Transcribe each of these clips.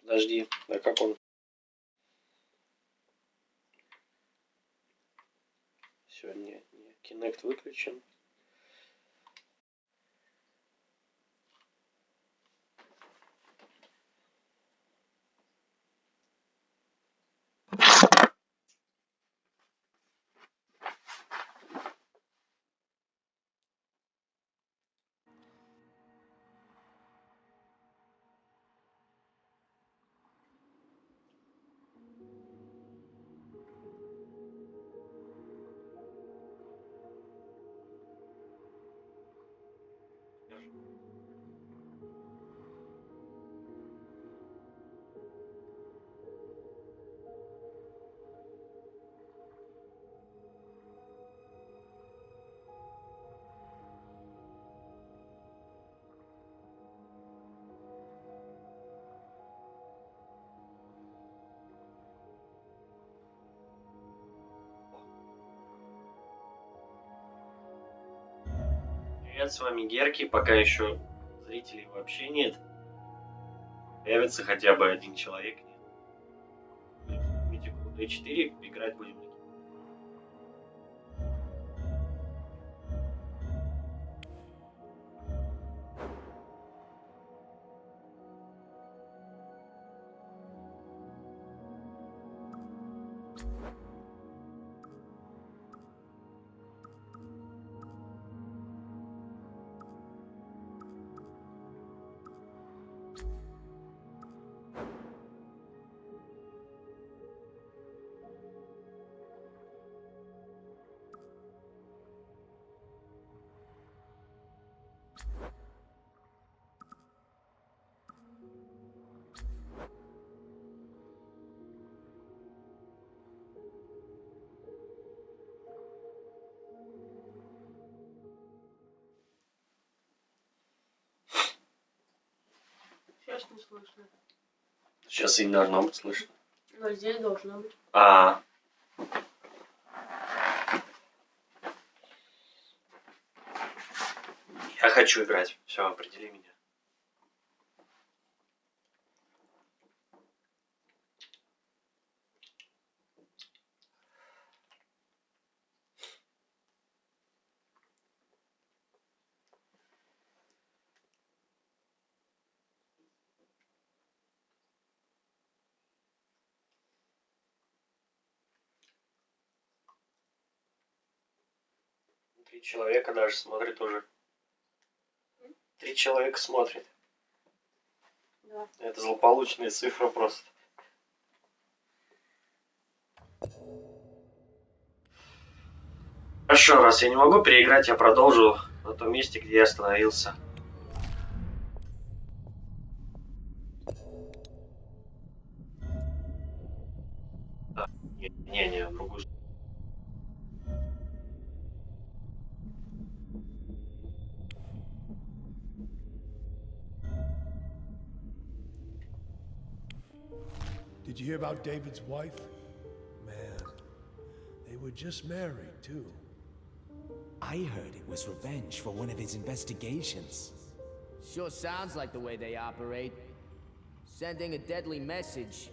Подожди, а как он? Все, не, Kinect выключен. Привет, с вами Герки. Пока еще зрителей вообще нет. Появится хотя бы один человек. Митику D4 играть будем. Сейчас не слышно. Сейчас и не должно быть слышно. Но здесь должно быть. Я хочу играть. Все, определи меня. Три человека даже смотрит уже. 3 человека смотрит. Да. Это злополучная цифра просто. Хорошо, раз я не могу переиграть, я продолжу на том месте, где я остановился. Не, в другую сторону. Did you hear about David's wife? Man, they were just married, too. I heard it was revenge for one of his investigations. Sure sounds like the way they operate. Sending a deadly message.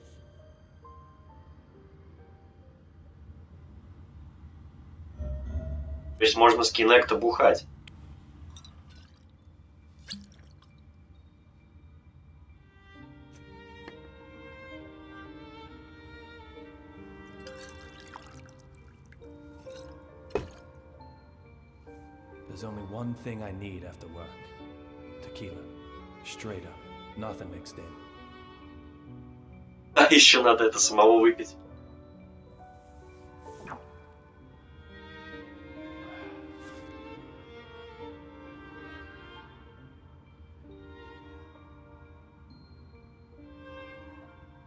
То есть можно с Kinect бухать. There's only one thing I need after work. Tequila. Straight up. Nothing mixed in. А еще надо это самого выпить.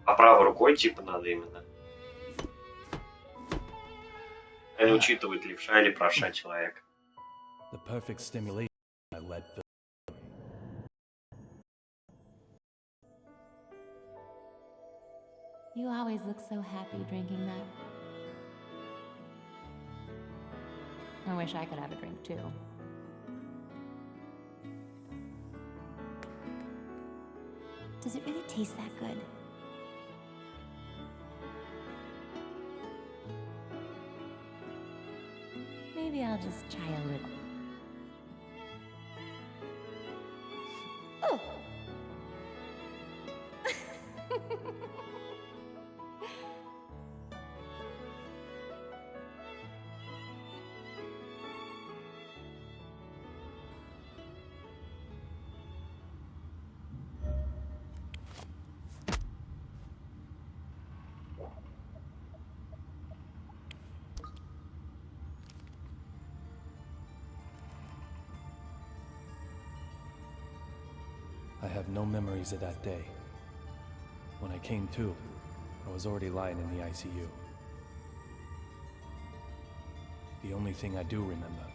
А правой рукой типа надо именно. А не учитывает левша или правша человека. The perfect stimulation I led Phil. You always look so happy drinking that. I wish I could have a drink too. Does it really taste that good? I'll just try a little. I have no memories of that day. When I came to, I was already lying in the ICU. The only thing I do remember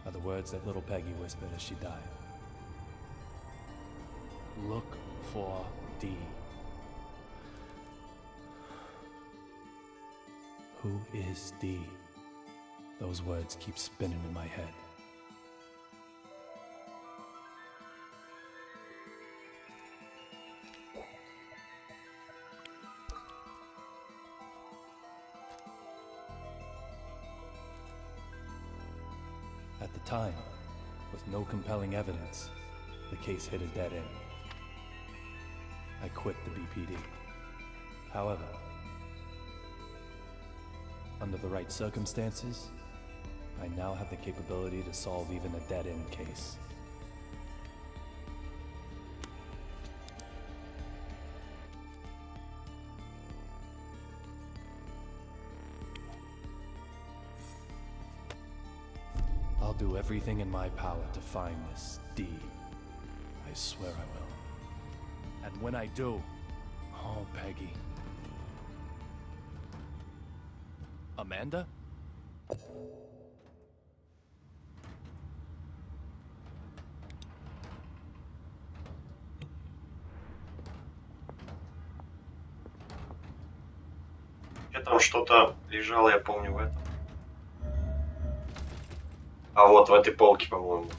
are the words that little Peggy whispered as she died. Look for D. Who is D? Those words keep spinning in my head. At the time, with no compelling evidence, the case hit a dead end. I quit the BPD. However, under the right circumstances, I now have the capability to solve even a dead-end case. I'll do everything in my power to find this D. I swear I will. And when I do, oh, Peggy. Amanda? Там что-то лежало, я помню, в этом. А вот в этой полке, по-моему.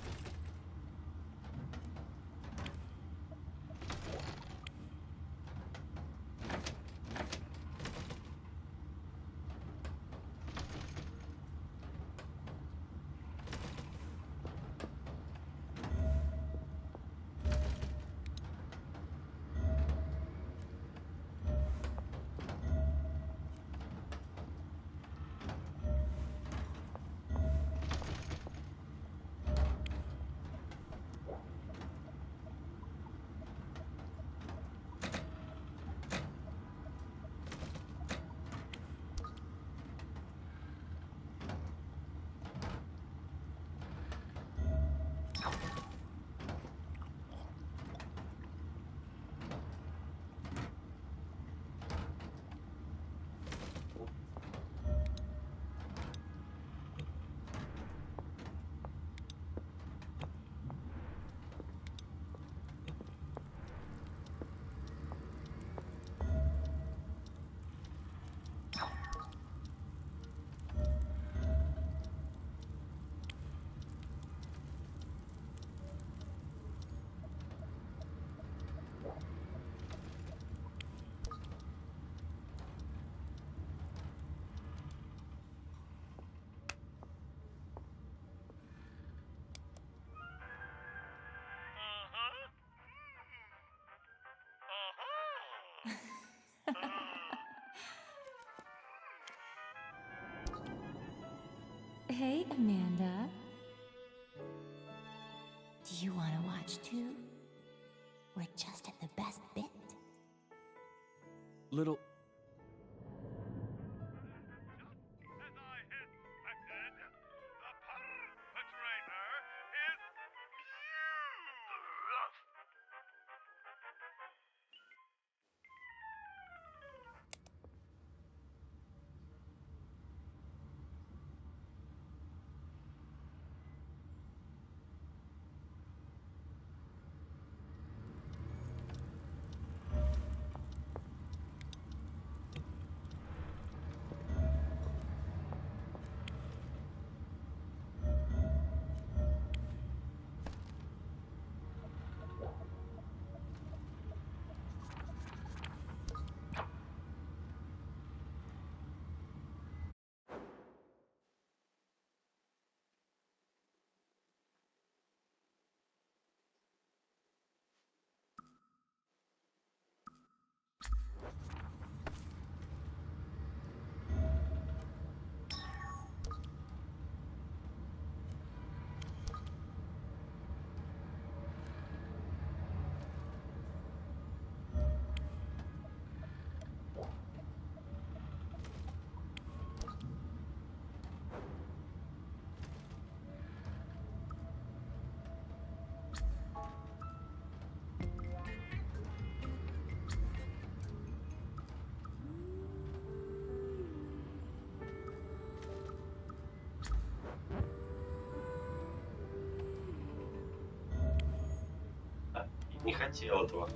Hey, Amanda. Do you want to watch too? We're just at the best bit. Little... не хотел этого.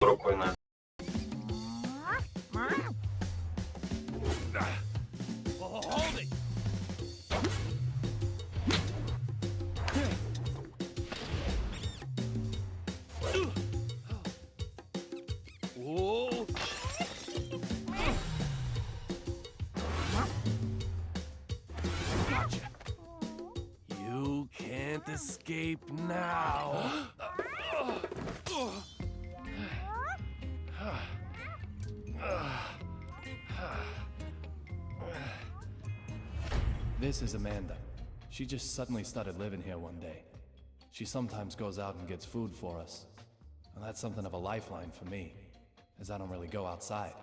Рукой на. You can't escape now. This is Amanda. She just suddenly started living here one day. She sometimes goes out and gets food for us. And that's something of a lifeline for me, as I don't really go outside.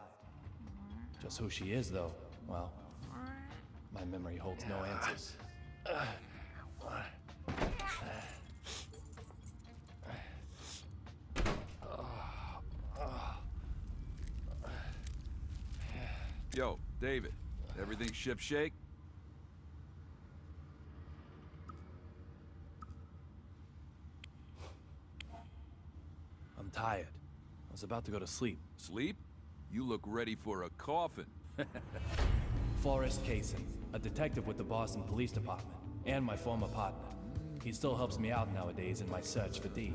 Just who she is, though, well, my memory holds no answers. Yo, David, everything shipshape? I'm tired. I was about to go to sleep. Sleep? You look ready for a coffin. Forrest Kaysen, a detective with the Boston Police Department, and my former partner. He still helps me out nowadays in my search for Dee.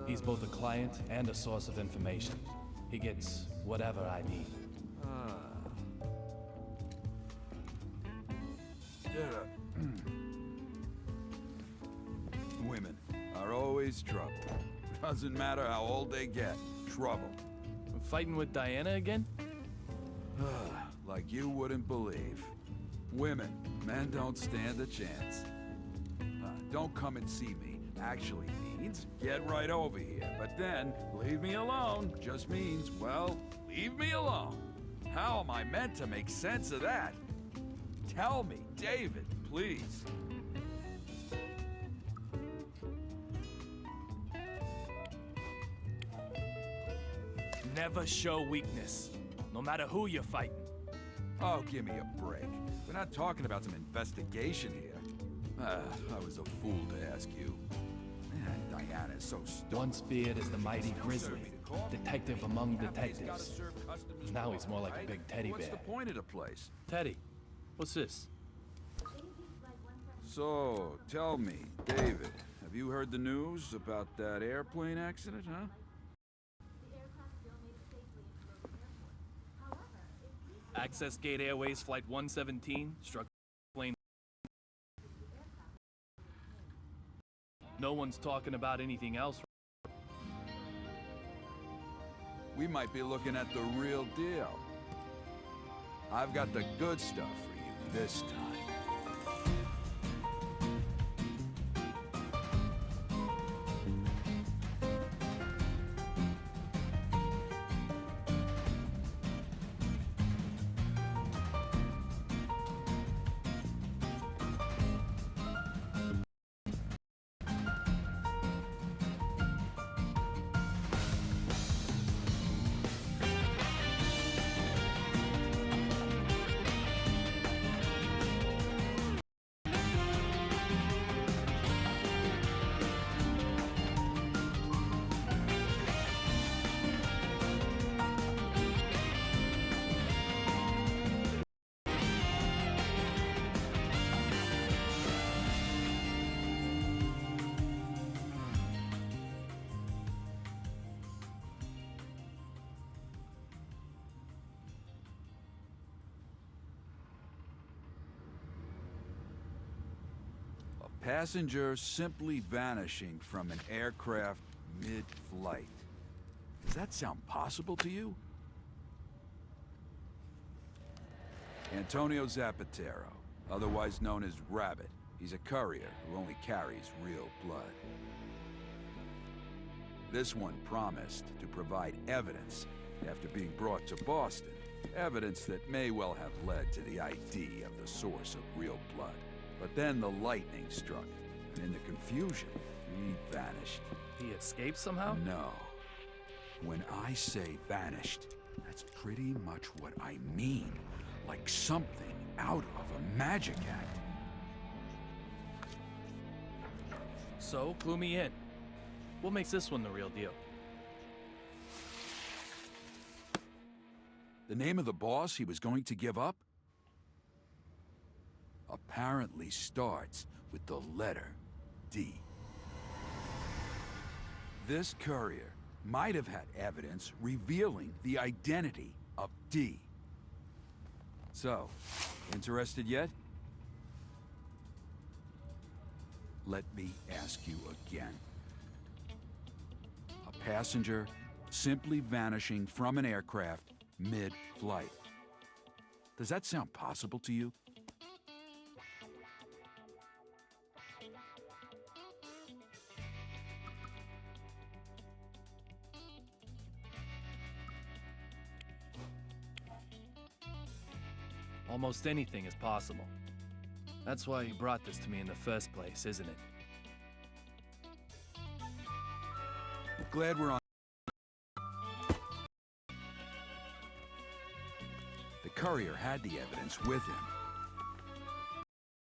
He's both a client and a source of information. He gets whatever I need. Women are always trouble. Doesn't matter how old they get. Trouble. We're fighting with Diana again? Like you wouldn't believe. Women, men don't stand a chance. Don't come and see me actually means get right over here. But then, leave me alone just means, well, leave me alone. How am I meant to make sense of that? Tell me, David, please. Never show weakness, no matter who you're fighting. Oh, give me a break. We're not talking about some investigation here. I was a fool to ask you. Man, Diana's so stupid. Once feared as the mighty grizzly, detective among detectives. Now he's more like a big teddy bear. What's the point of the place? Teddy, what's this? So, tell me, David, have you heard the news about that airplane accident, huh? Access Gate Airways Flight 117 struck plane. No one's talking about anything else. We might be looking at the real deal. I've got the good stuff for you this time. Passenger simply vanishing from an aircraft mid-flight. Does that sound possible to you? Antonio Zapatero, otherwise known as Rabbit. He's a courier who only carries real blood. This one promised to provide evidence after being brought to Boston. Evidence that may well have led to the ID of the source of real blood. But then the lightning struck, and in the confusion, he vanished. He escaped somehow? No. When I say vanished, that's pretty much what I mean. Like something out of a magic act. So, clue me in. What makes this one the real deal? The name of the boss he was going to give up? Apparently starts with the letter D. This courier might have had evidence revealing the identity of D. So, interested yet? Let me ask you again. A passenger simply vanishing from an aircraft mid-flight. Does that sound possible to you? Almost anything is possible. That's why you brought this to me in the first place, isn't it? Glad we're on. The courier had the evidence with him.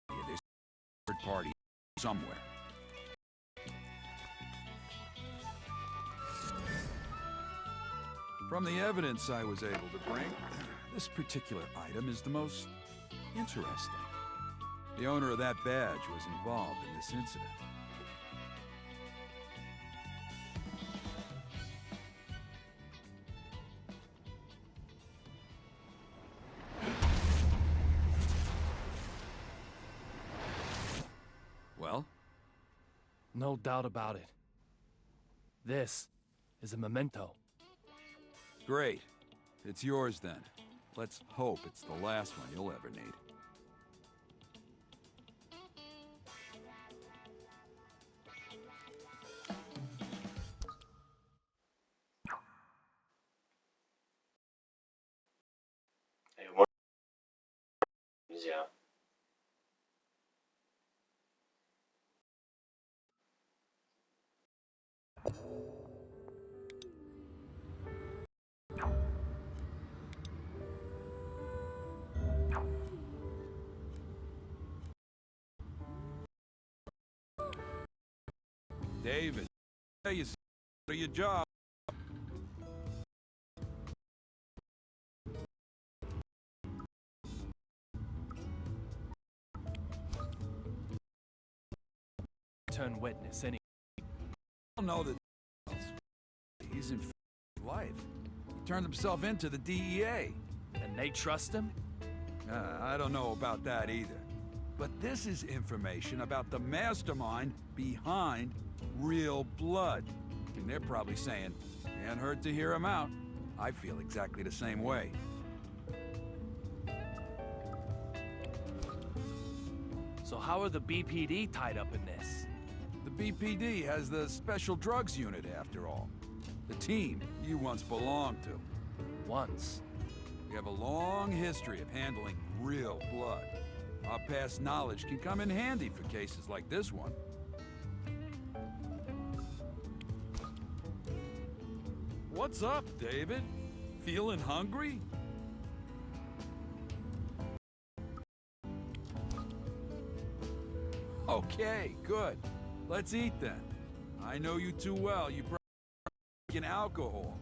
There's a third party somewhere. From the evidence I was able to bring, this particular item is the most interesting. The owner of that badge was involved in this incident. Well? No doubt about it. This is a memento. Great. It's yours then. Let's hope it's the last one you'll ever need. Нельзя. David, you do your job. Turn witness any. I don't know that he's in life. He turned himself into the DEA. And they trust him? I don't know about that either. But this is information about the mastermind behind Real Blood. And they're probably saying, can't hurt to hear him out. I feel exactly the same way. So how are the BPD tied up in this? The BPD has the Special Drugs Unit, after all. The team you once belonged to. Once. We have a long history of handling real blood. Our past knowledge can come in handy for cases like this one. What's up, David? Feeling hungry? Okay, good. Let's eat then. I know you too well. You probably drinking alcohol.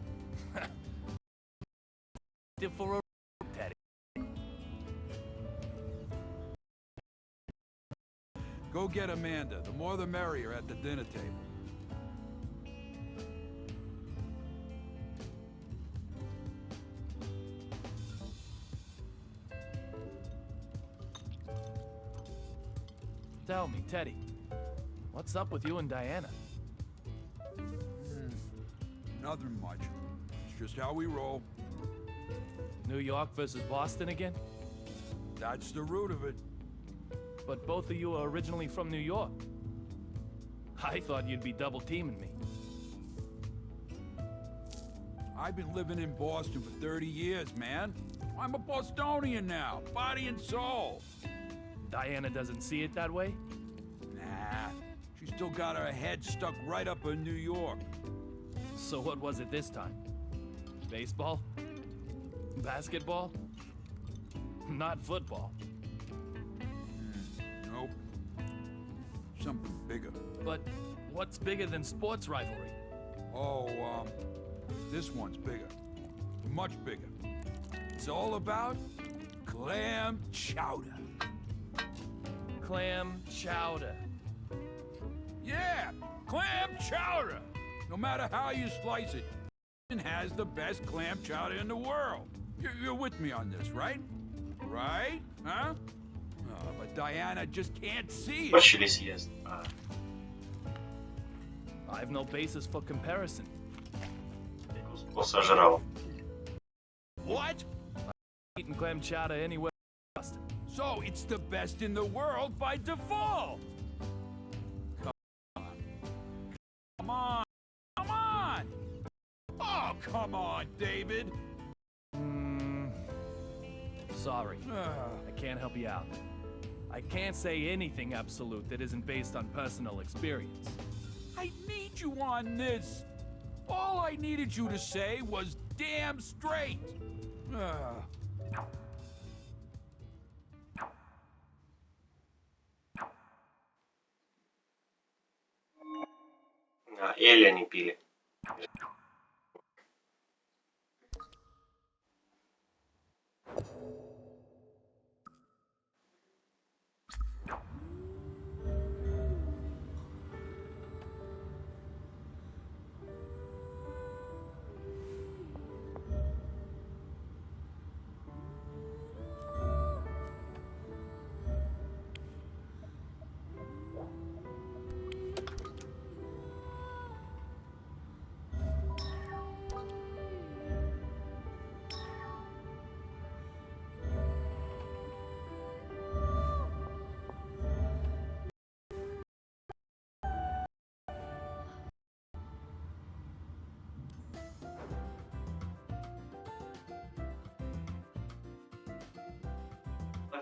For a Teddy. Go get Amanda. The more the merrier at the dinner table. Tell me, Teddy, What's up with you and Diana? Nothing much. It's just how we roll. New York versus Boston again? That's the root of it. But both of you are originally from New York. I thought you'd be double teaming me. I've been living in Boston for 30 years, man. I'm a Bostonian now, body and soul. Diana doesn't see it that way? Nah, she's still got her head stuck right up in New York. So what was it this time? Baseball? Basketball? Not football. Nope. Something bigger. But what's bigger than sports rivalry? Oh, this one's bigger. Much bigger. It's all about clam chowder. Clam chowder. Yeah, clam chowder. No matter how you slice it, it has the best clam chowder in the world. You're with me on this, right? Right? Huh? But Diana just can't see it. Борщили съест. I have no basis for comparison. Сожрал. What? Eating clam chowder anywhere in Boston. So it's the best in the world by default. Come on. Come on. Oh, come on, David. Sorry. I can't help you out. I can't say anything absolute that isn't based on personal experience. I need you on this. All I needed you to say was damn straight. Эль они пили.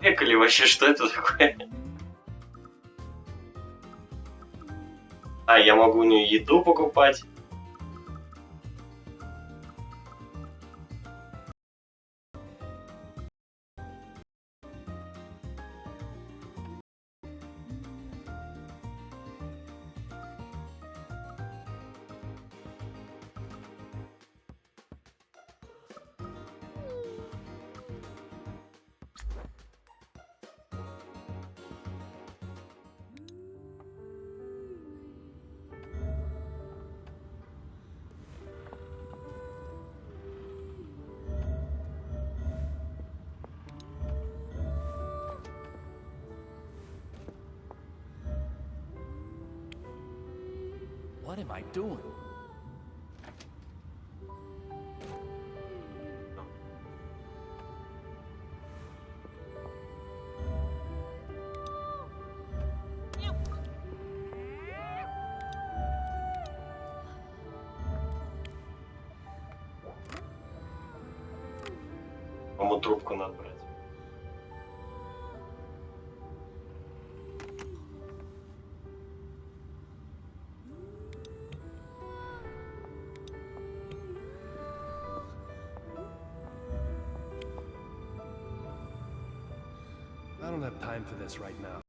Человек или вообще что это такое? А, я могу у нее еду покупать. What am I doing? Кому трубку надо брать? I don't have time for this right now.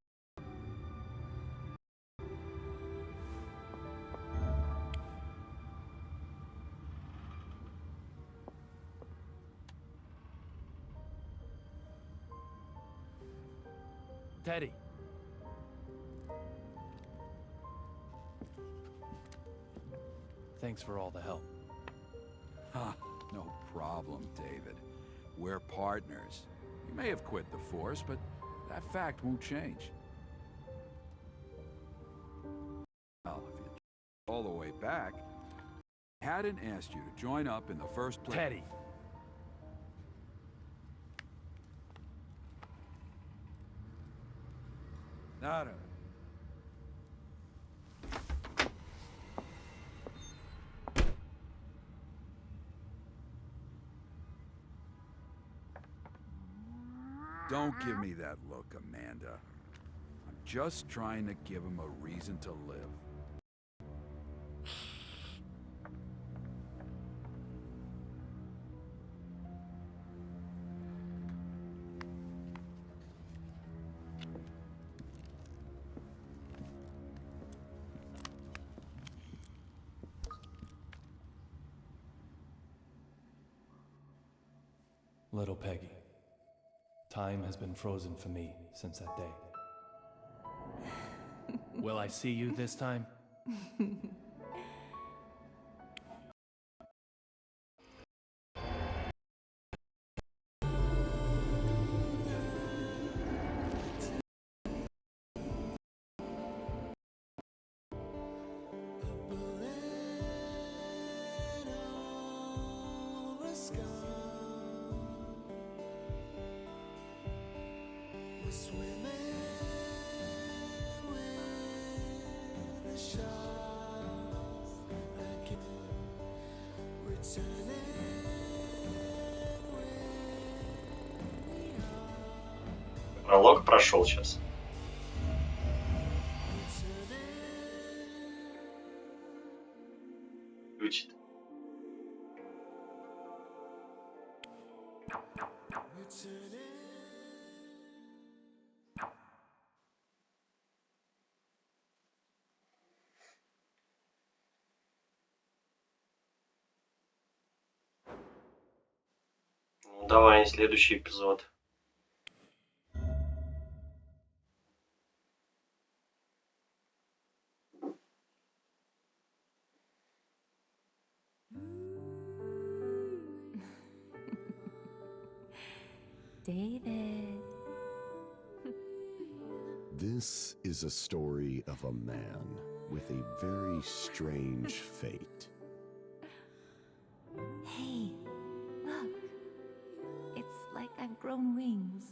Teddy. Thanks for all the help. No problem, David. We're partners. You may have quit the force, but that fact won't change. Hadn't asked you to join up in the first place. Teddy. Nada. Don't give me that look, Amanda. I'm just trying to give him a reason to live. Little Peggy. Time has been frozen for me since that day. Will I see you this time? Пролог прошел сейчас. Включит. Ну, давай, следующий эпизод. David. This is a story of a man with a very strange fate. Hey, look. It's like I've grown wings.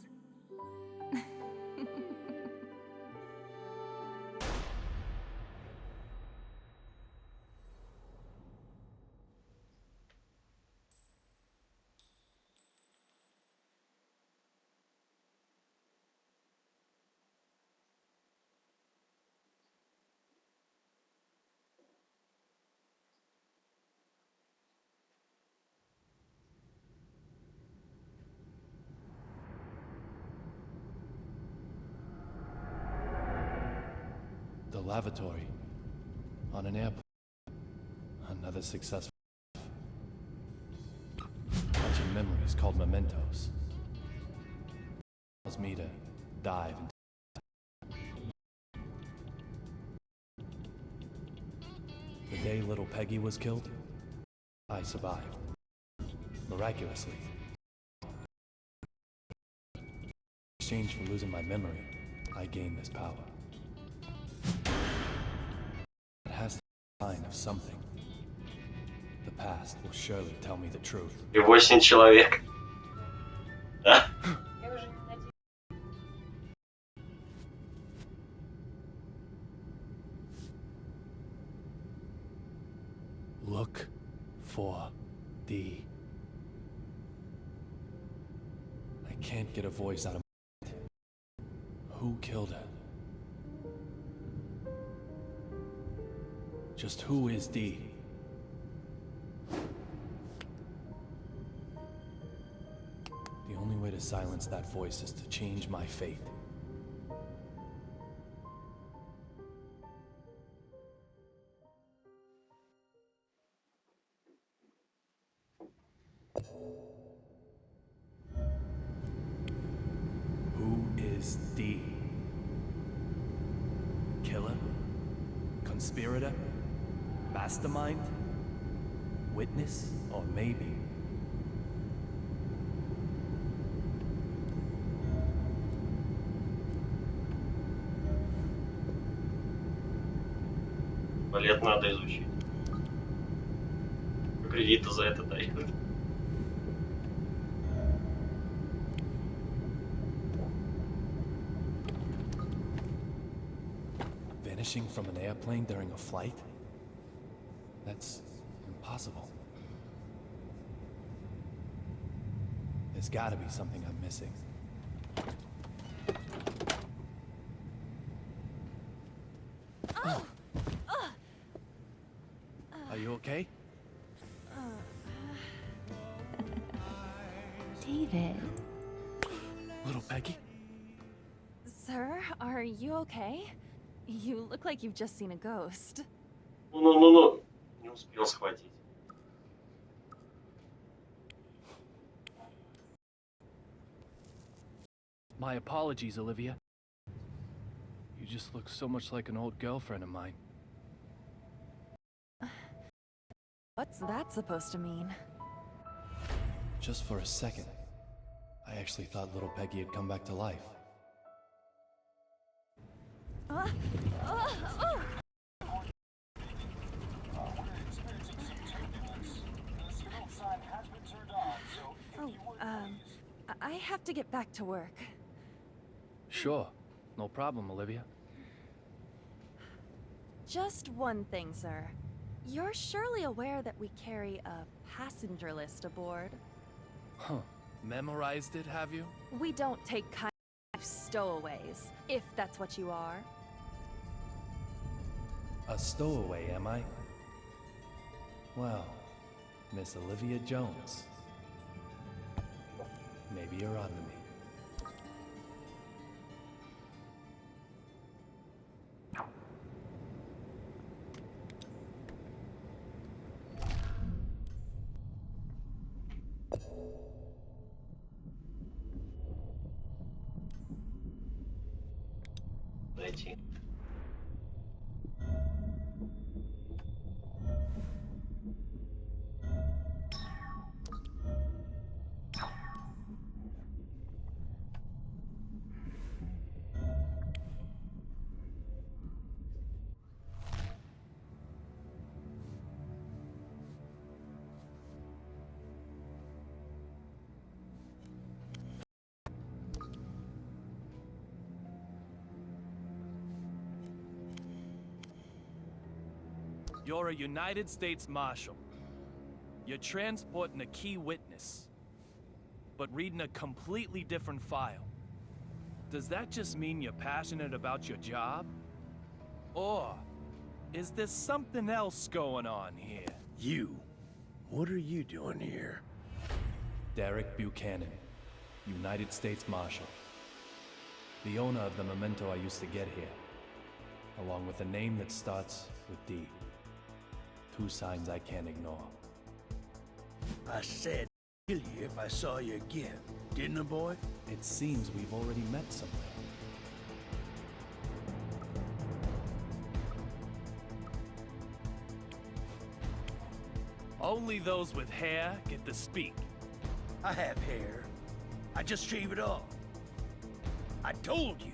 The lavatory. On an airplane. Another successful. Bunch of memories called mementos. Allows me to dive into. The day little Peggy was killed, I survived. Miraculously. In exchange for losing my memory, I gained this power. It has to be a sign of something. The past will surely tell me the truth. И 8 человек. Да? Я уже не надеюсь. Look for D. I can't get a voice out of my head. Who killed her? Just who is D? The only way to silence that voice is to change my fate. Who is D? Killer? Conspirator? Mastermind? Witness? Or maybe? Балет надо изучить. кредита за это дают. Vanishing from an airplane during a flight? That's impossible. There's gotta be something I'm missing. Are you okay? David. Little Peggy? Sir, are you okay? You look like you've just seen a ghost. Ну. Не успел схватить. My apologies, Olivia. You just look so much like an old girlfriend of mine. What's that supposed to mean? Just for a second, I actually thought little Peggy had come back to life. I have to get back to work. Sure, no problem, Olivia. Just one thing, sir. You're surely aware that we carry a passenger list aboard. Huh. Memorized it, have you? We don't take kind of stowaways, if that's what you are. A stowaway, am I? Well, Miss Olivia Jones. Maybe you're on to me. Зайти. You're a United States Marshal. You're transporting a key witness, but reading a completely different file. Does that just mean you're passionate about your job? Or is there something else going on here? You. What are you doing here? Derek Buchanan, United States Marshal. The owner of the memento I used to get here, along with a name that starts with D. Two signs I can't ignore. I said kill you if I saw you again, didn't I, boy? It seems we've already met somewhere. Only those with hair get to speak. I have hair. I just shave it off. I told you.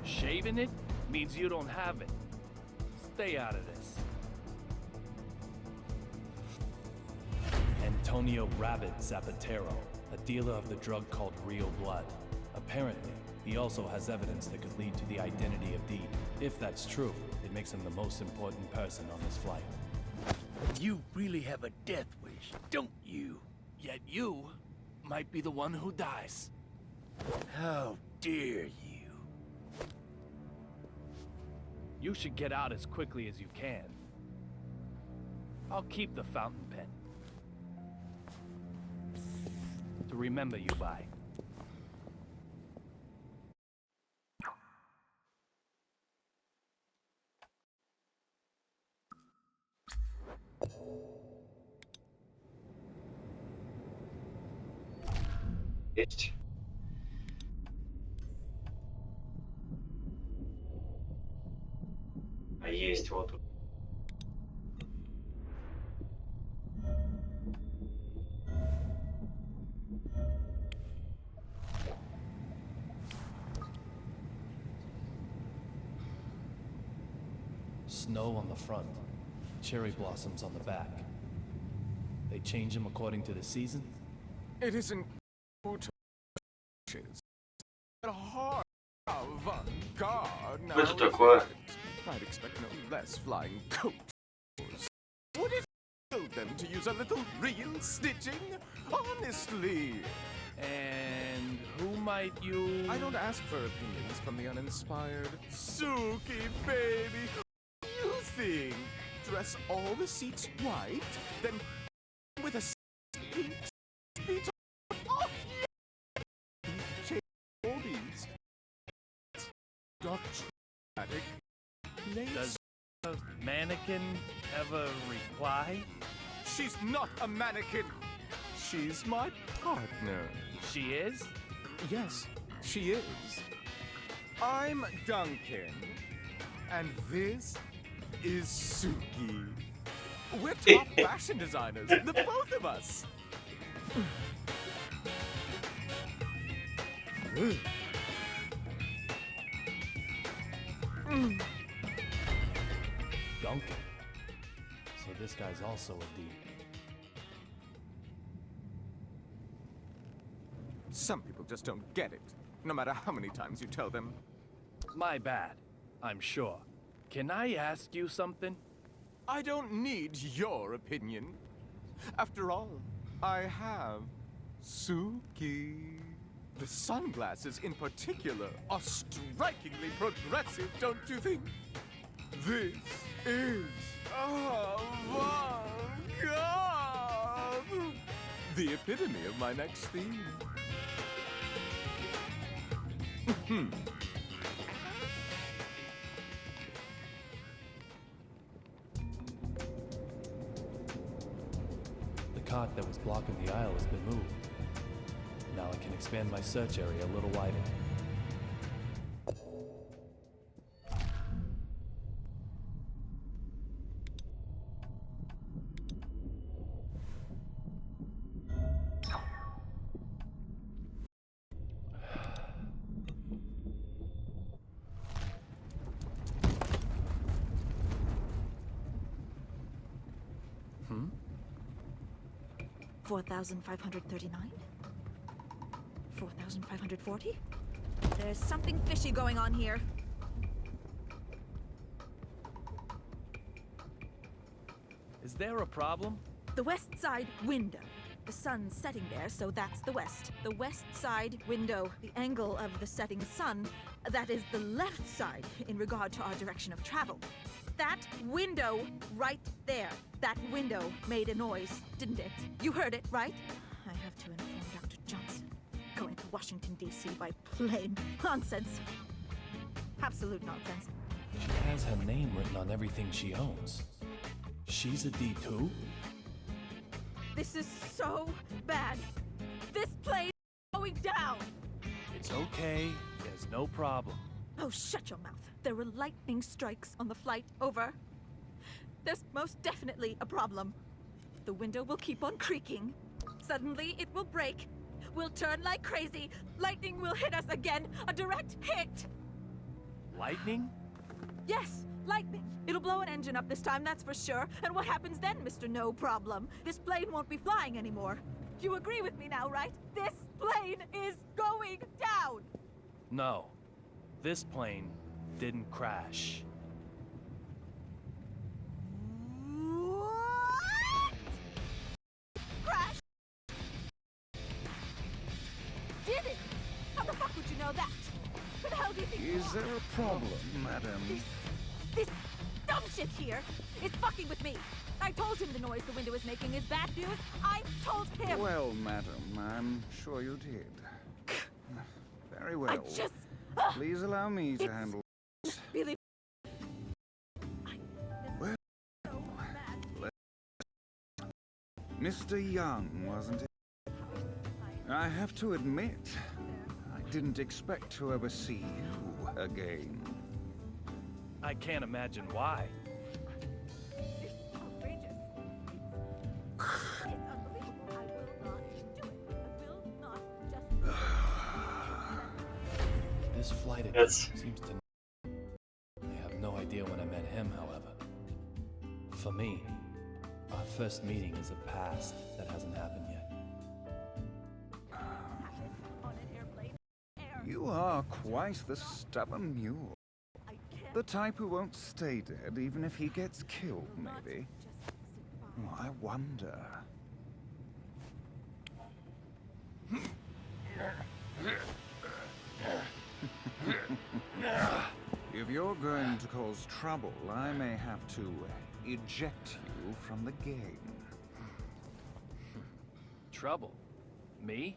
Shaving it means you don't have it. Stay out of this. Antonio Rabbit Zapatero, a dealer of the drug called Real Blood. Apparently, he also has evidence that could lead to the identity of D. If that's true, it makes him the most important person on this flight. You really have a death wish, don't you? Yet you might be the one who dies. How dare you? You should get out as quickly as you can. I'll keep the fountain pen to remember you by. Есть. А есть вот тут. Snow on the front, cherry blossoms on the back. They change them according to the season? It isn't good to the heart of avant-garde. Now, Это такое? I'd expect no less flying coats. Would it suit them to use a little real stitching? Honestly. And who might you... I don't ask for opinions from the uninspired. Suki, baby, what do you think? Dress all the seats white, then with a pink seat. Oh, yeah! Change all these. Doctrinatic. Does a mannequin ever reply? She's not a mannequin. She's my partner. She is? Yes, she is. I'm Duncan, and this is Suki. We're top fashion designers, the both of us. Duncan. So this guy's also a D. Some people just don't get it, no matter how many times you tell them. My bad, I'm sure. Can I ask you something? I don't need your opinion. After all, I have Suki. The sunglasses in particular are strikingly progressive, don't you think? This is avant-garde. The epitome of my next theme. The cart that was blocking the aisle has been moved. Now I can expand my search area a little wider. Hmm? 4,539? 4,540? There's something fishy going on here. Is there a problem? The west side window. The sun's setting there, so that's the west. The west side window, the angle of the setting sun, that is the left side in regard to our direction of travel. That window right there, that window made a noise, didn't it? You heard it, right? I have to inform Dr. Johnson. Going to Washington, D.C. by plane. Nonsense. Absolute nonsense. She has her name written on everything she owns. She's a D too? This is so bad. This plane is going down. It's okay. There's no problem. Oh, shut your mouth. There were lightning strikes on the flight over. There's most definitely a problem. The window will keep on creaking. Suddenly, it will break. We'll turn like crazy. Lightning will hit us again. A direct hit. Lightning? Yes, lightning. It'll blow an engine up this time, that's for sure. And what happens then, Mr. No Problem? This plane won't be flying anymore. You agree with me now, right? This plane is going down. No. This plane didn't crash. What? Crash? Did it? How the fuck would you know that? Who the hell do you think you Is are? there a problem, madam? This dumb shit here is fucking with me. I told him the noise the window is making is bad news. I told him. Well, madam, I'm sure you did. Very well. I just... Please allow me to handle this. Really... Well, so mad. Mr. Young, wasn't it? I have to admit, I didn't expect to ever see you again. I can't imagine why. It's outrageous. It's unbelievable. I will not do it. I will not just... This flight Yes. seems to... I have no idea when I met him, however. For me, our first meeting is a past that hasn't happened yet. You are quite the stubborn mule. The type who won't stay dead even if he gets killed, maybe. Oh, I wonder. If you're going to cause trouble, I may have to eject you from the game. Trouble? Me?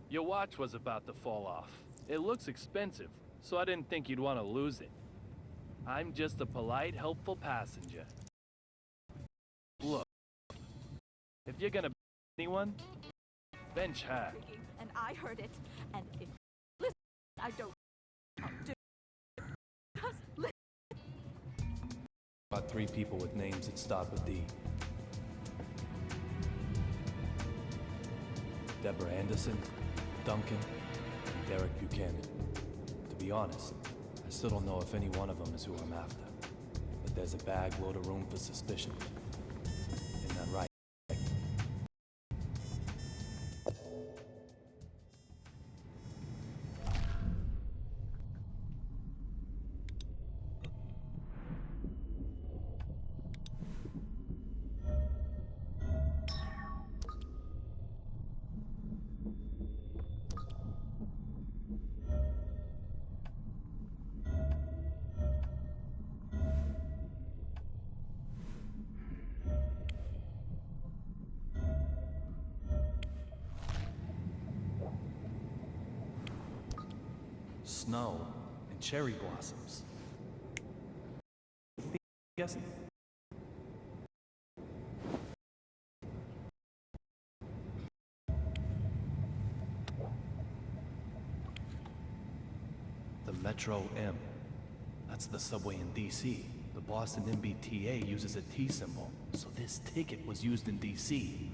Your watch was about to fall off. It looks expensive, so I didn't think you'd want to lose it. I'm just a polite, helpful passenger. Look, if you're gonna anyone, bench her. And I heard it, and if listen, I don't do. About 3 people with names that start with D. Deborah Anderson, Duncan, and Derek Buchanan. To be honest, I still don't know if any one of them is who I'm after. But there's a bag load of room for suspicion. Isn't that right? Snow and cherry blossoms. Guessing. The Metro M. That's the subway in DC. The Boston MBTA uses a T symbol, so this ticket was used in DC.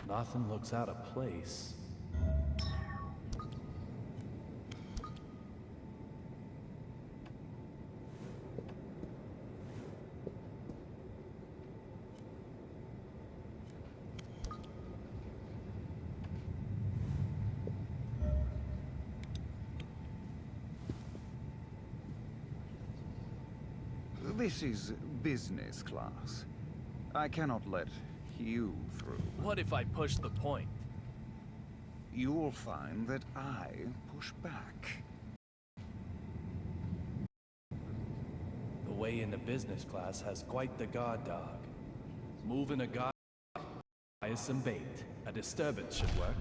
Nothing looks out of place. This is business class. I cannot let you through. What if I push the point? You'll find that I push back. The way into business class has quite the guard dog. Moving a guard is some bait. A disturbance should work.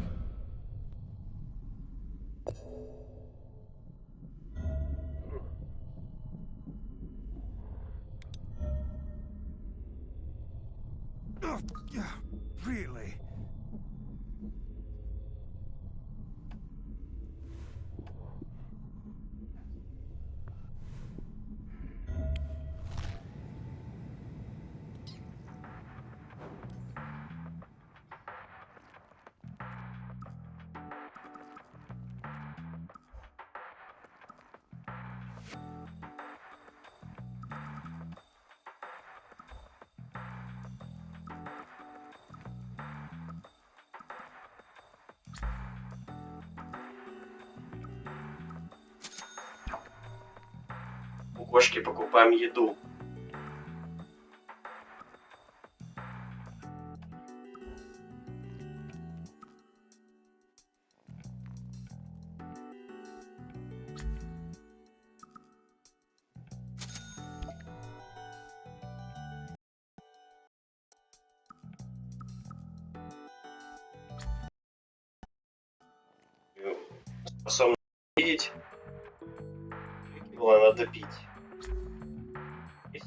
Really? У кошки покупаем еду. способна видеть. Было надо пить. Есть?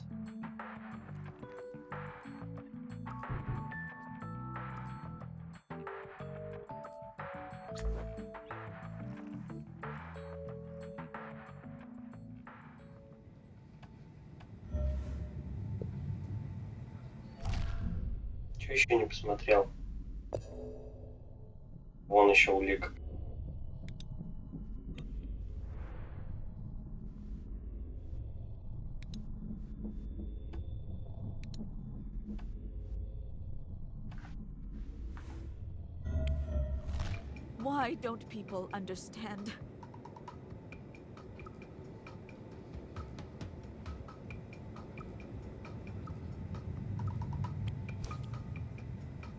Что еще не посмотрел? Вон еще улик. Why don't people understand?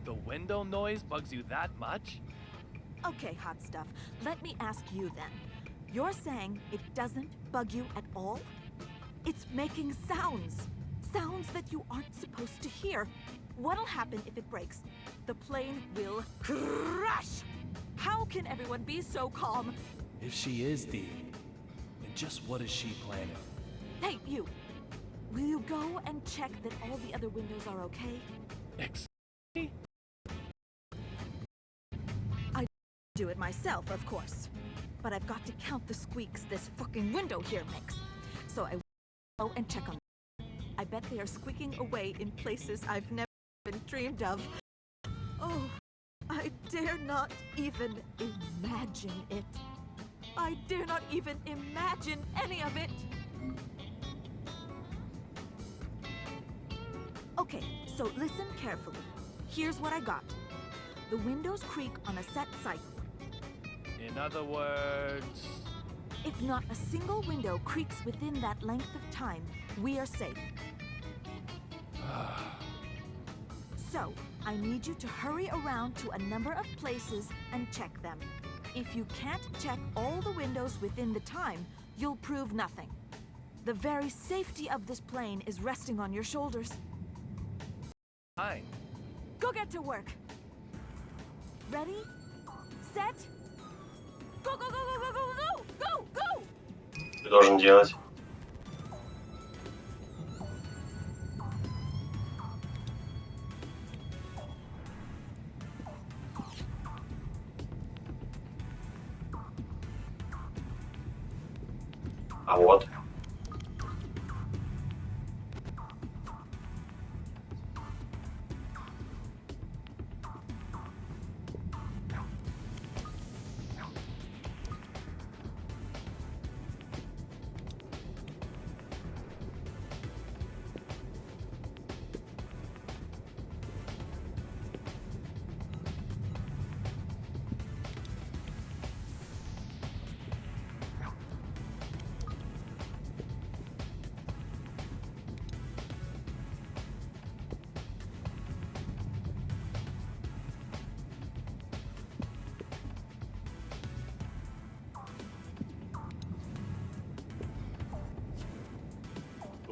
The window noise bugs you that much? Okay, hot stuff. Let me ask you then. You're saying it doesn't bug you at all? It's making sounds. Sounds that you aren't supposed to hear. What'll happen if it breaks? The plane will crash! How can everyone be so calm? If she is deep, then just what is she planning? Hey, you! Will you go and check that all the other windows are okay? I do it myself, of course. But I've got to count the squeaks this fucking window here makes. So I will go and check on them. I bet they are squeaking away in places I've never even dreamed of. Oh, I dare not even imagine it. I dare not even imagine any of it. Okay, so listen carefully. Here's what I got. The windows creak on a set cycle. In other words... If not a single window creaks within that length of time, we are safe. So, I need you to hurry around to a number of places and check them. If you can't check all the windows within the time, you'll prove nothing. The very safety of this plane is resting on your shoulders. Fine. Go get to work. Ready? Set? Go, go, go, go, go, go, go, go, go! Что должен делать? А вот.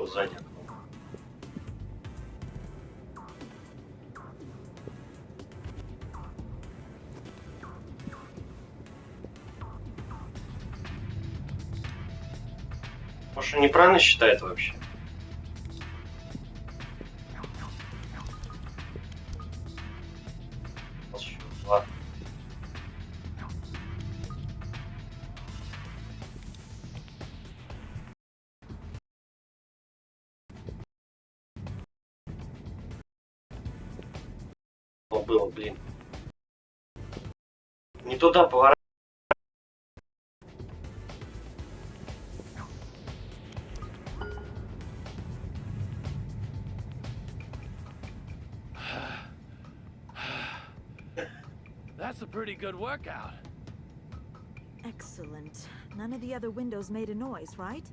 Сзади. Может, он неправильно считает вообще? Ладно. Было, блин. Не туда поворачивай. That's a pretty good workout. Excellent. None of the other windows made a noise, right?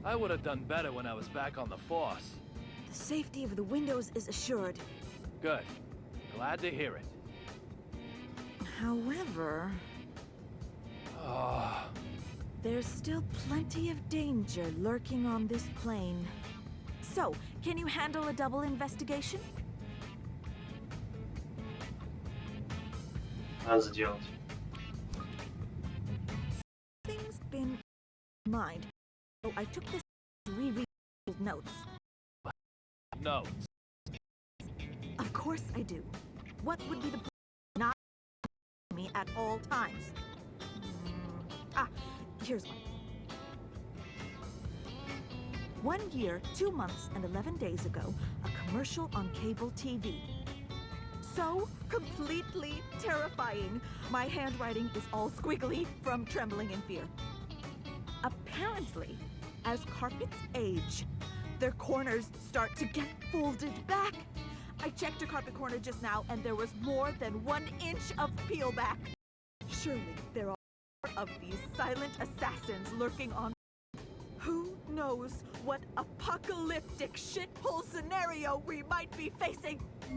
I would have done better when I was back on the force. The safety of the windows is assured. Good. Glad to hear it. However... there's still plenty of danger lurking on this plane. So, can you handle a double investigation? Надо сделать. Things been in mind. So I took this reread notes. Notes. Of course I do. What would be the point of not me at all times? Here's one. 1 year, 2 months, and 11 days ago, a commercial on cable TV. So completely terrifying. My handwriting is all squiggly from trembling in fear. Apparently, as carpets age, their corners start to get folded back. I checked a carpet corner just now, and there was more than 1 inch of peel back. Surely there are more of these silent assassins lurking on. Who knows what apocalyptic shithole scenario we might be facing? I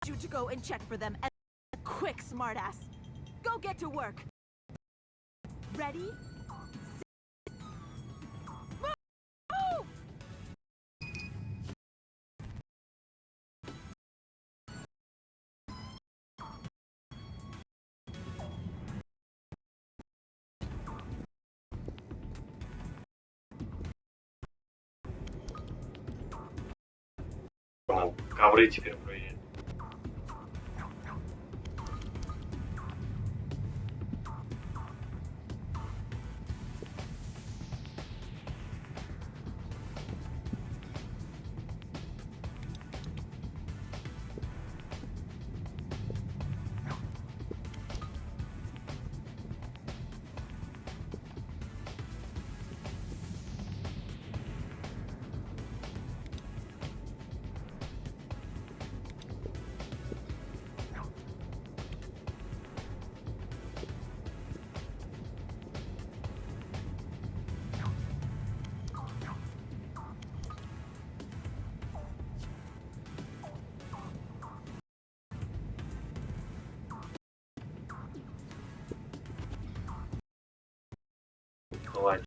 need you to go and check for them, and quick, smartass. Go get to work. Ready? Set, move! Ковры теперь проверить. Хватит.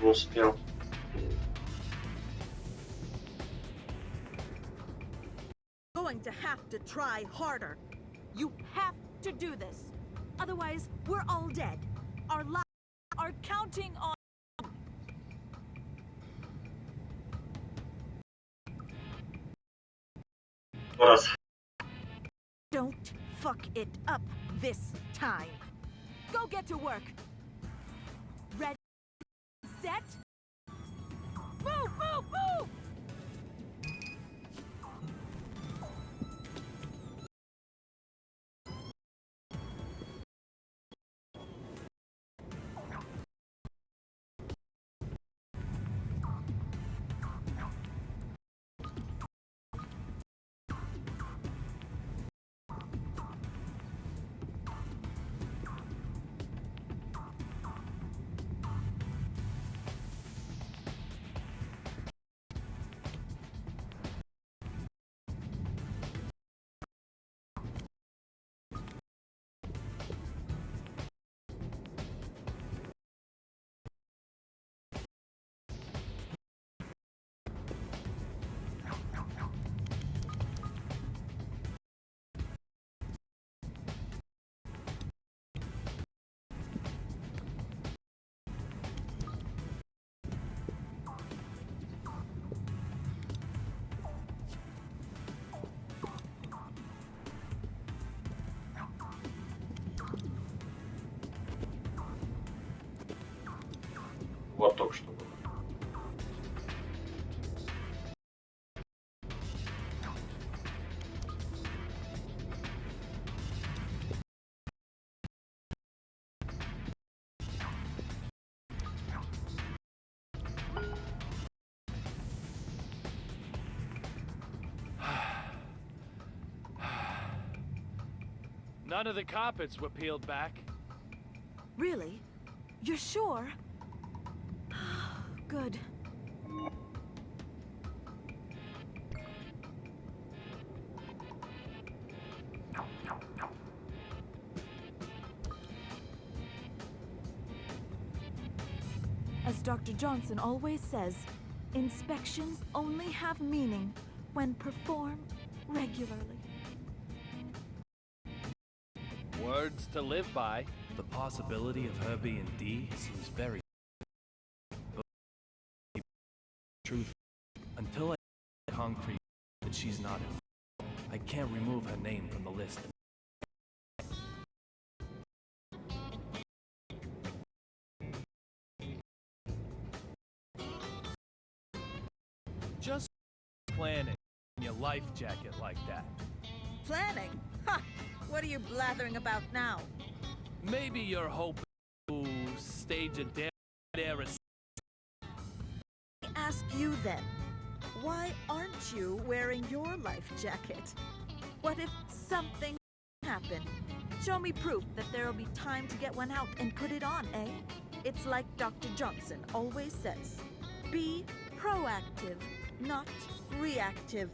Не успел. Going to have to try harder. You have to do this. Otherwise, we're all dead. Our lives are counting on. Раз. Don't fuck it up this time. Go get to work. Ready, set, move, move, move! Вот только что было. None of the carpets were peeled back. Really? You're sure? Good. As Dr. Johnson always says, inspections only have meaning when performed regularly. Words to live by. The possibility of her being D seems very truth. Until I concrete that she's not in, I can't remove her name from the list. Just planning your life jacket like that. Planning? Ha! What are you blathering about now? Maybe you're hoping to stage a dare. Let me ask you then, why aren't you wearing your life jacket? What if something happened? Show me proof that there'll be time to get one out and put it on, eh? It's like Dr. Johnson always says, be proactive, not reactive.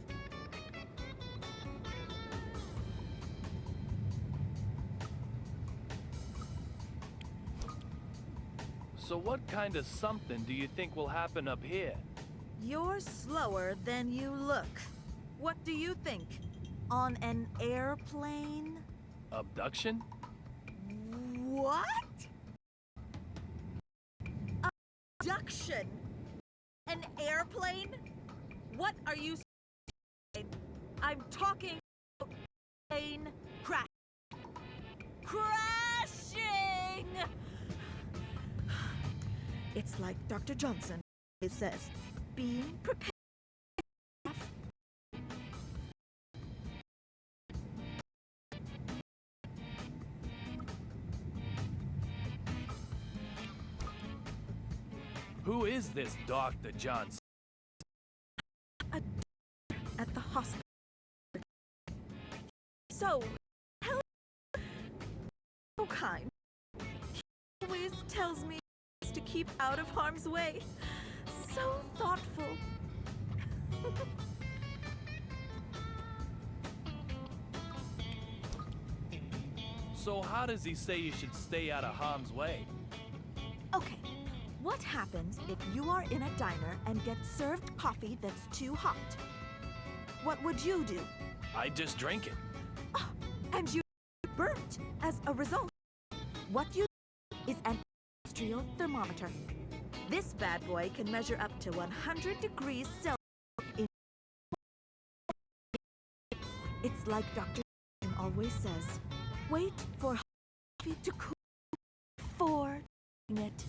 So what kind of something do you think will happen up here? You're slower than you look. What do you think? On an airplane? Abduction? What? Abduction? An airplane? What are you saying? I'm talking about plane crash. Crashing! It's like Dr. Johnson says, being prepared. Who is this Dr. Johnson? A doctor at the hospital. So kind. He always tells me to keep out of harm's way. So thoughtful. So how does he say you should stay out of harm's way? Okay, what happens if you are in a diner and get served coffee that's too hot? What would you do? I'd just drink it. Oh, and you burnt as a result. What you do is an industrial thermometer. This bad boy can measure up to 100 degrees Celsius. It's like Dr. always says. Wait for coffee to cool before drinking it.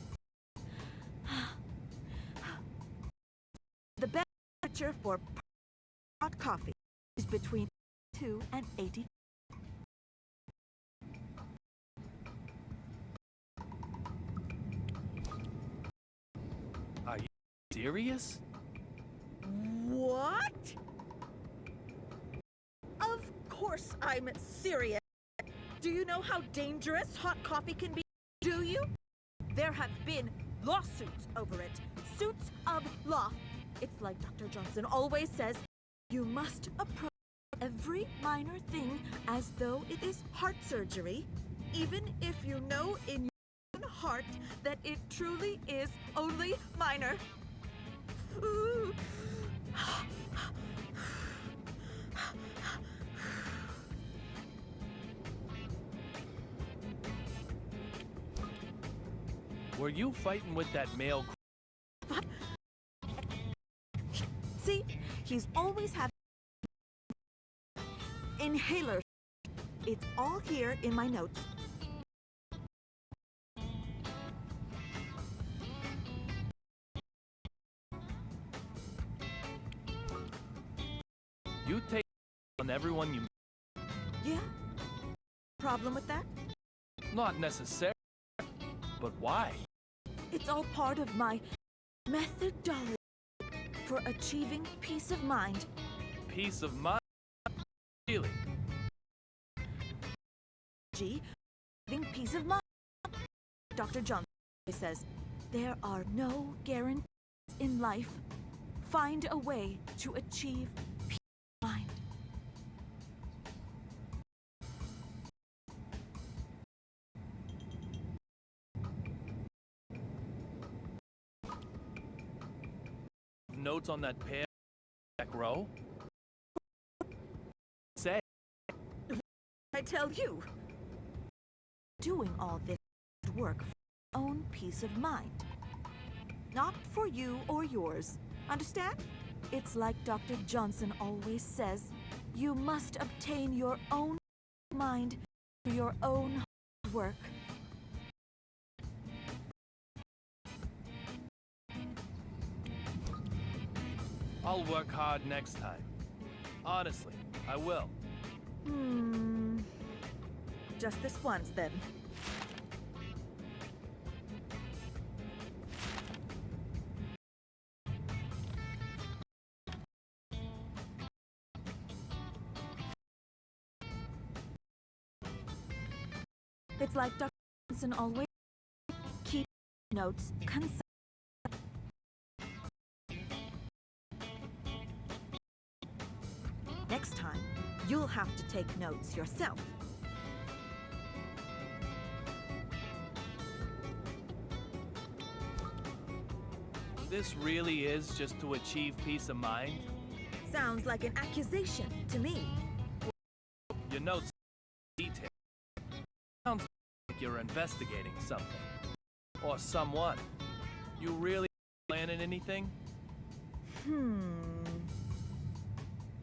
The best temperature for hot coffee is between 2 and 80. Are you serious? What? Of course I'm serious. Do you know how dangerous hot coffee can be? Do you? There have been lawsuits over it. Suits of law. It's like Dr. Johnson always says, you must approach every minor thing as though it is heart surgery, even if you know in your own heart that it truly is only minor. Ooh. Were you fighting with that male? What? See, he's always having inhalers. It's all here in my notes. You take on everyone you meet? Yeah? Problem with that? Not necessarily, but why? It's all part of my methodology for achieving peace of mind. Peace of mind? Really? Achieving peace of mind. Dr. Johnson says, there are no guarantees in life. Find a way to achieve peace of mind. Notes on that pair back row? Say. I tell you, doing all this work for your own peace of mind. Not for you or yours. Understand? It's like Dr. Johnson always says, you must obtain your own mind through your own work. I'll work hard next time. Honestly, I will. Just this once, then. It's like Dr. Johnson always keep notes concise. Next time, you'll have to take notes yourself. This really is just to achieve peace of mind? Sounds like an accusation to me. Your notes detail. Sounds like you're investigating something. Or someone. You really planning anything?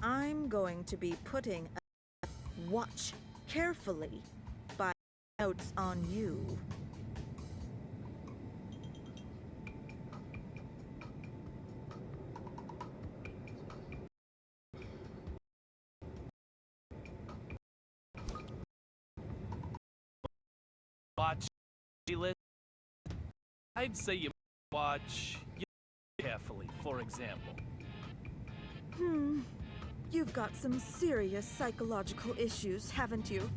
I'm going to be putting a watch carefully by notes on you. Watch list. I'd say you watch carefully, for example. You've got some serious psychological issues, haven't you?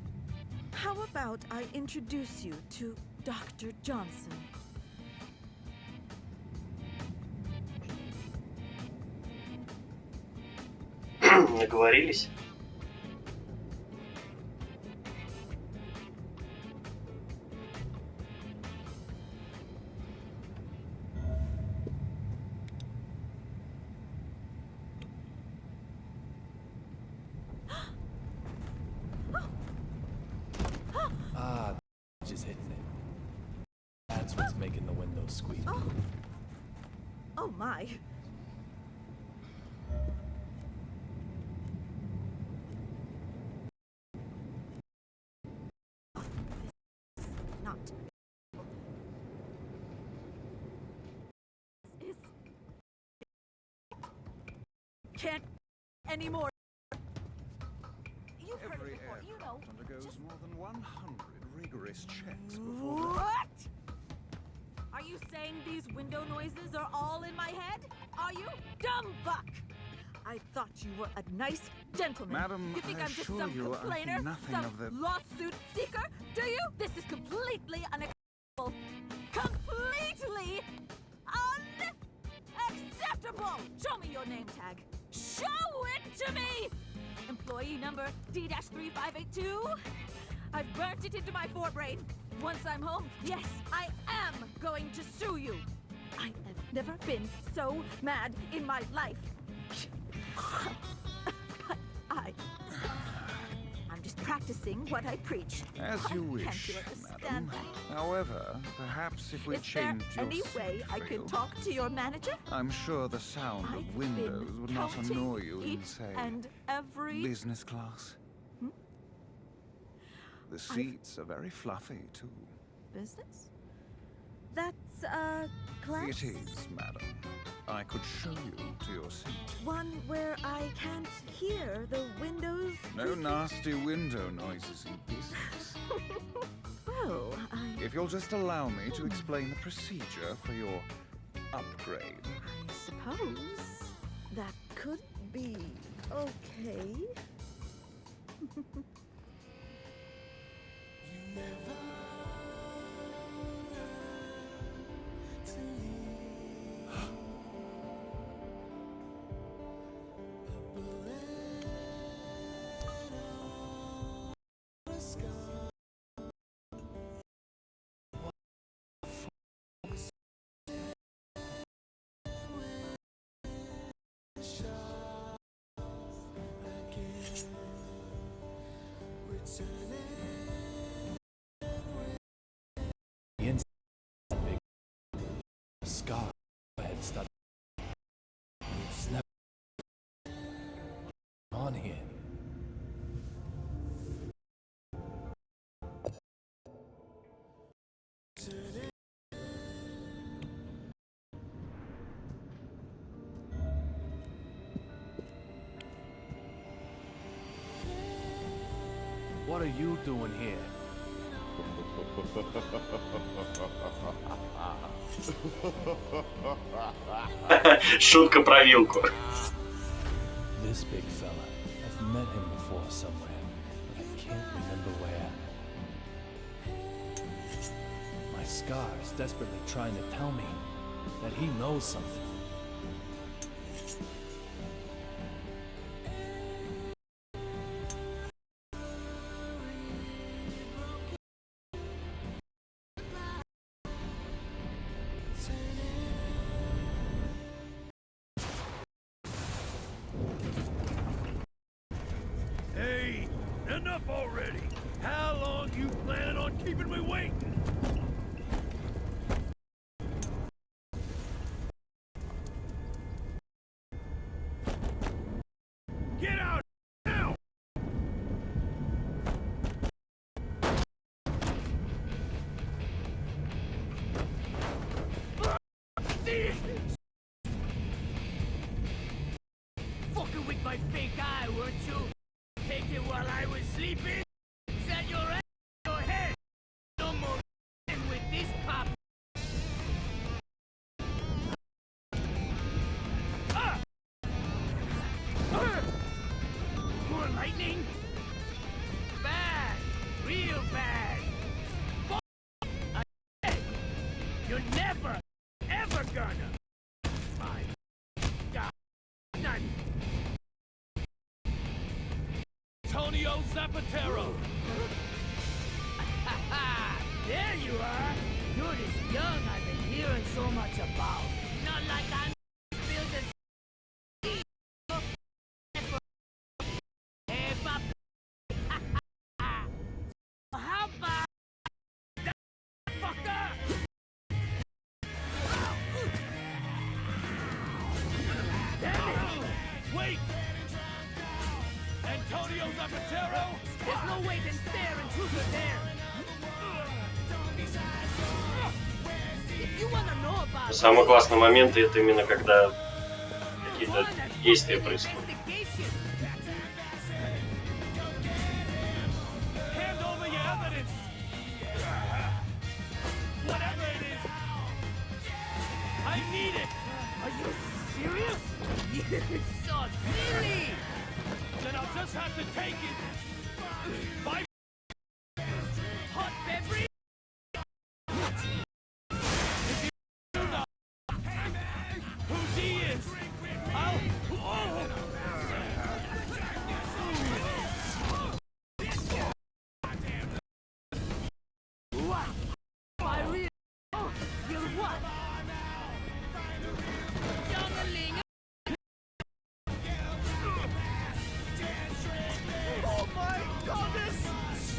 How about I introduce you to Dr. Johnson? Наговорились? Just hitting it. That's what's making the window squeak. Oh my. Not. This is... Can't anymore. You've heard it before, you know. Undergoes more than 100 rigorous checks before. What? Are you saying these window noises are all in my head? Are you? Dumb fuck! I thought you were a nice gentleman. Madam, you think I I'm just assure some you, I complainer? think nothing Some of the... lawsuit seeker? Do you? This is completely unacceptable. Completely unacceptable! Show me your name tag. Show it to me! Employee number D-3582? I've burnt it into my forebrain. Once I'm home, yes, I am going to sue you. I have never been so mad in my life. But I'm just practicing what I preach. As you wish, Can't you understand madam. that? However, perhaps if we Is there change your any way I seat could feel, talk to your manager? I'm sure the sound I've of windows been would not counting annoy you in, each say, and every... business class. The seats are very fluffy, too. Business? That's, class? It is, madam. I could show you to your seat. One where I can't here, the windows... No nasty window noises in business. Well, If you'll just allow me to explain the procedure for your upgrade. I suppose that could be okay. The inside big scar head started. It's never on here. What are you doing here? Шутка про вилку. This big fella. I've met him before somewhere, but I can't remember where. My scar is desperately trying to tell me that he knows something. Hey, enough already! How long you planning on keeping me waiting? Get out now! Fucking with my fake eye, weren't you? Take it while I was sleeping? Is that your ass in your head? No more with this pop. Ah! More lightning? Bad. Real bad. You're never, ever gonna. My God. None. Antonio Zapatero! There you are! You're this young I've been hearing so much about. Not like I'm building. Hey, Bob. How about that fucker? Damn it! Wait! Antonio Zapatero! There's no way to stare and truth are there. If you wanna know about Самый классный момент это именно когда какие-то действия происходят. Hand over your evidence! Whatever it is! I need it! Are you serious? You're so silly! Then I'll just have to take it! Bye! Hot beverage? Who he is! I'll... Oh! What? I really... Oh, you're what? Youngling. Oh my goodness!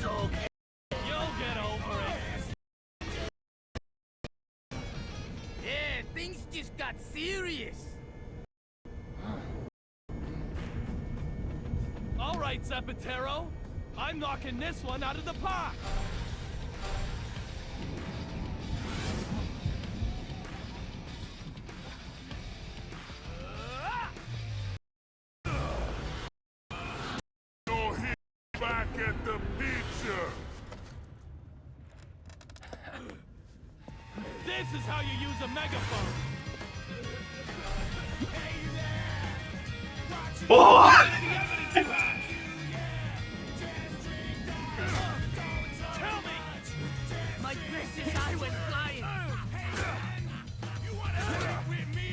So... You'll get over it! Yeah, things just got serious. All right, Zapatero. I'm knocking this one out of the park. This is how you use a megaphone. О! Tell me. My precious eye went flying. You wanna hang with me?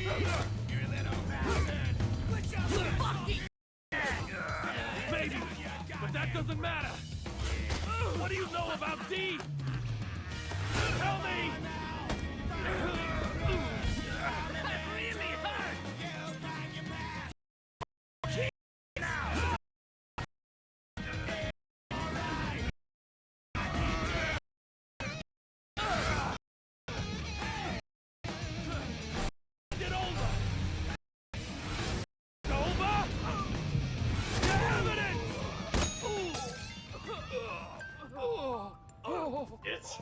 You little bastard. Put your fucking Maybe, but that doesn't matter. What do you know about D? Tell me. That really hurt. Get over. Over? Get evidence. Yes.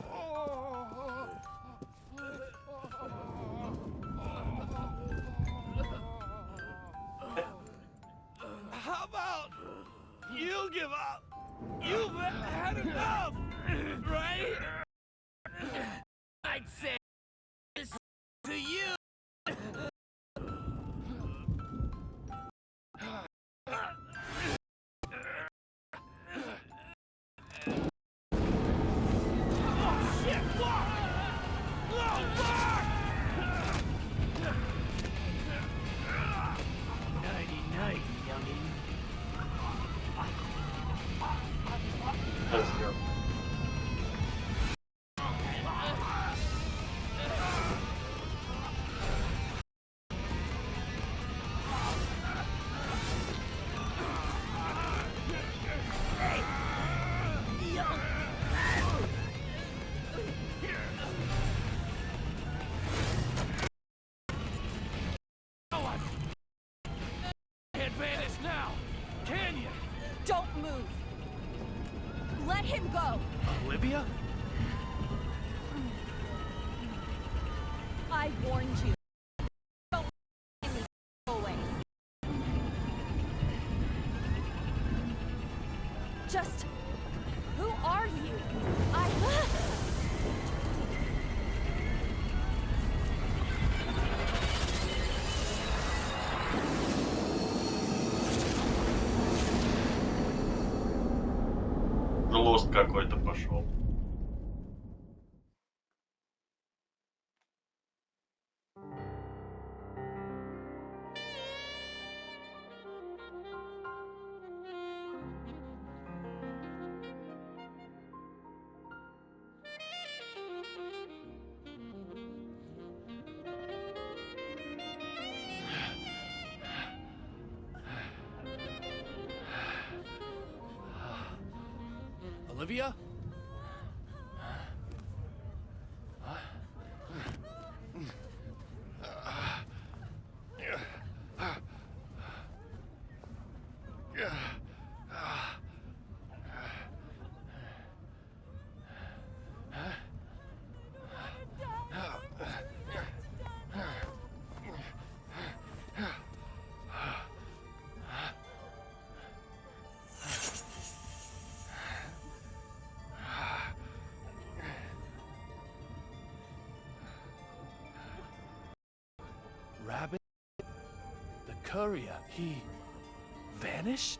How about you give up? You've had enough, right? I'd say this to you. Oh shit! Fuck! No, fuck! 90-90, youngin'. Let's go. Can't vanish now, can you? Don't move. Let him go. Olivia? I warned you. Don't let me always. Just who are you? Лост какой-то пошел. Olivia? Rabbit? The courier, he vanished?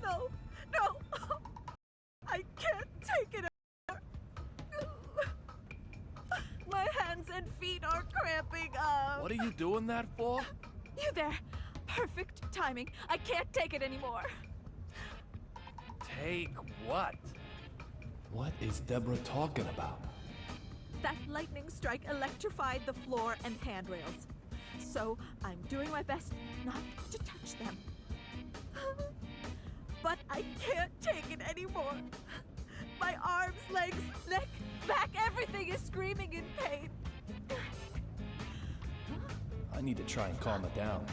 No, no. I can't take it anymore. My hands and feet are cramping up. What are you doing that for? You there. Perfect timing. I can't take it anymore. Take what? What is Deborah talking about? That lightning strike electrified the floor and handrails. So I'm doing my best not to touch them. But I can't take it anymore. My arms, legs, neck, back, everything is screaming in pain. I need to try and calm it down.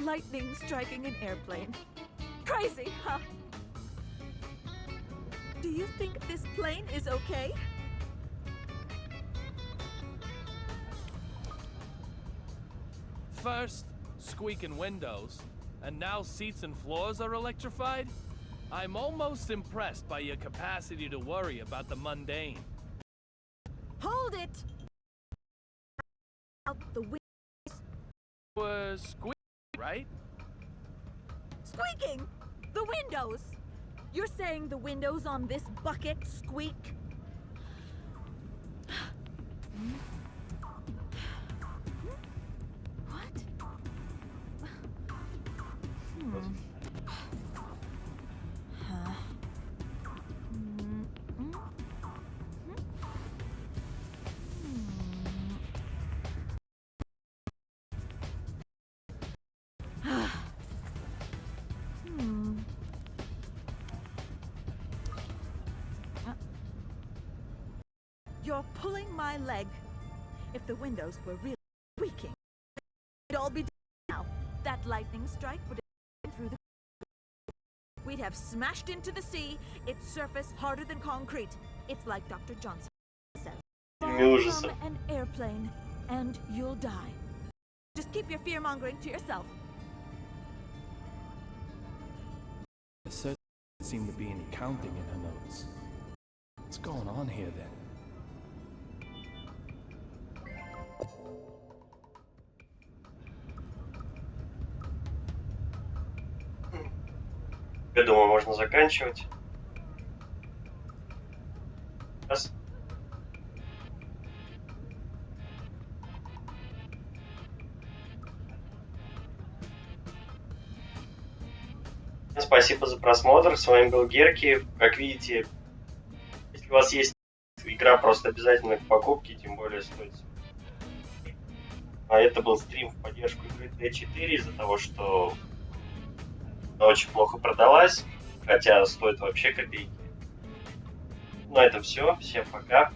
Lightning striking an airplane. Crazy, huh? Do you think this plane is okay? First, squeaking windows, and now seats and floors are electrified? I'm almost impressed by your capacity to worry about the mundane. Hold it! Out the windows. Was squeaking, right? Squeaking! The windows! You're saying the windows on this bucket squeak? What? Huh? You're pulling my leg. If the windows were really squeaking, it'd all be done now. That lightning strike would have been through the... We'd have smashed into the sea, its surface harder than concrete. It's like Dr. Johnson said. Fall from an airplane, and you'll die. Just keep your fear-mongering to yourself. There certainly doesn't seem to be any counting in her notes. What's going on here then? Я думаю, можно заканчивать. Раз. Спасибо за просмотр. С вами был Герки. Как видите, если у вас есть игра, просто обязательно к покупке, тем более стоит. А это был стрим в поддержку игры Т4 из-за того, что она очень плохо продалась, хотя стоит вообще копейки. На этом все. Всем пока.